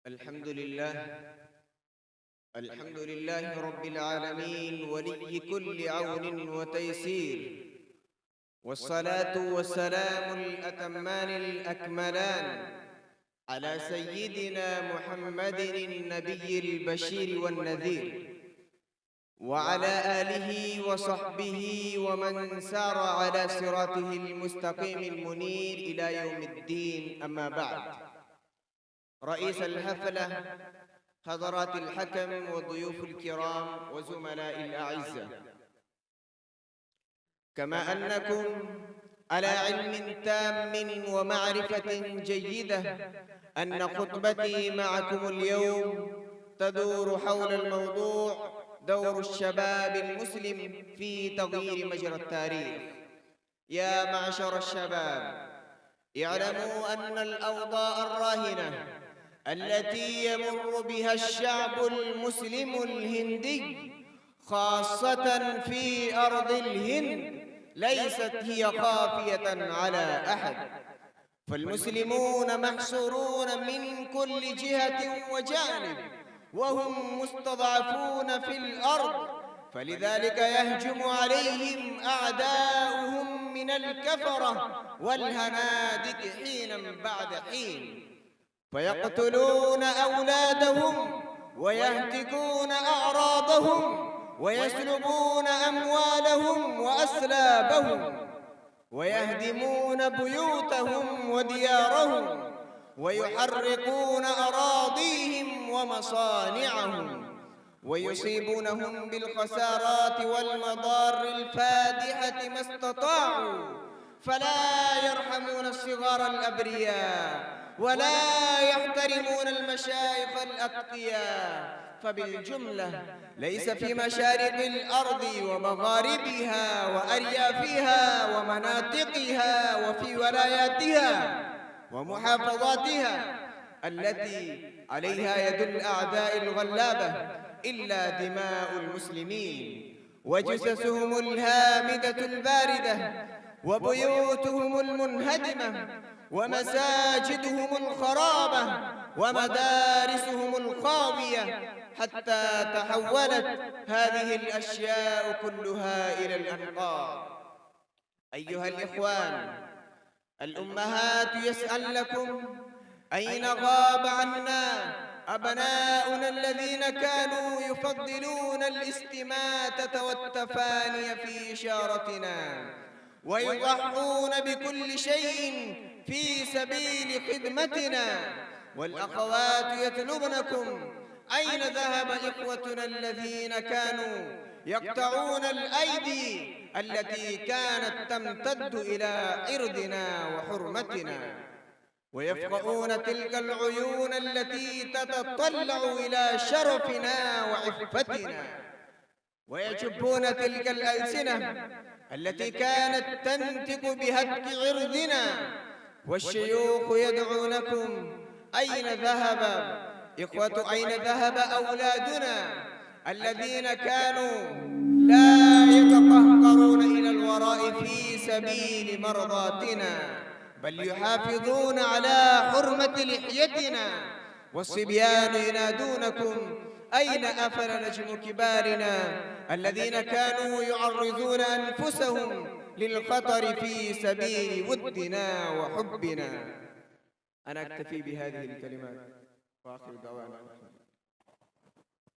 الحمد لله. الحمد لله رب العالمين ولي كل عون وتيسير، والصلاة والسلام الأتمان الأكملان على سيدنا محمد النبي البشير والنذير، وعلى آله وصحبه ومن سار على صراطه المستقيم المنير إلى يوم الدين. أما بعد، رئيس الحفلة، حضرات الحكم والضيوف الكرام وزملاء الأعزة، كما أنكم على علم تام ومعرفة جيدة أن خطبتي معكم اليوم تدور حول الموضوع دور الشباب المسلم في تغيير مجرى التاريخ. يا معشر الشباب، اعلموا أن الأوضاع الراهنة التي يمر بها الشعب المسلم الهندي، خاصة في أرض الهند، ليست هي خافية على أحد، فالمسلمون محصورون من كل جهة وجانب، وهم مستضعفون في الأرض، فلذلك يهجم عليهم أعداؤهم من الكفرة والهنادك حينا بعد حين، فيقتلون أولادهم ويهتكون أعراضهم ويسلبون أموالهم وأسلابهم ويهدمون بيوتهم وديارهم ويحرقون أراضيهم ومصانعهم ويصيبونهم بالخسارات والمضار الفادحة ما استطاعوا، فلا يرحمون الصغار الأبرياء ولا يحترمون المشايخ الأتقياء، فبالجملة ليس في مشارق الأرض ومغاربها وأريافها ومناطقها وفي ولاياتها ومحافظاتها التي عليها يد الأعداء الغلابة إلا دماء المسلمين وجثثهم الهامدة الباردة وبيوتهم المنهدمة ومساجدهم الخرابة ومدارسهم الخاوية، حتى تحولت هذه الأشياء كلها إلى الأنقاض. أيها الإخوان، الأمهات يسألنكم: أين غاب عنا أبناؤنا الذين كانوا يفضلون الاستماتة والتفاني في إشارتنا ويضحون بكل شيء في سبيل خدمتنا؟ والأخوات يطلبنكم: أين ذهب إخوتنا الذين كانوا يقطعون الأيدي التي كانت تمتد إلى عرضنا وحرمتنا، ويفقؤون تلك العيون التي تتطلع إلى شرفنا وعفتنا، ويجبون تلك الألسنة التي كانت تنطق بهتك عرضنا؟ والشيوخ يدعونكم: أين ذهب أين ذهب أولادنا الذين كانوا لا يتقهقرون إلى الوراء في سبيل مرضاتنا، بل يحافظون على حرمة لحيتنا؟ والصبيان ينادونكم: أين أفل نجم كبارنا الذين كانوا يعرضون أنفسهم للخطر في سبيل ودنا وحبنا؟ أنا أكتفي بهذه الكلمات، وآخر دعوانا.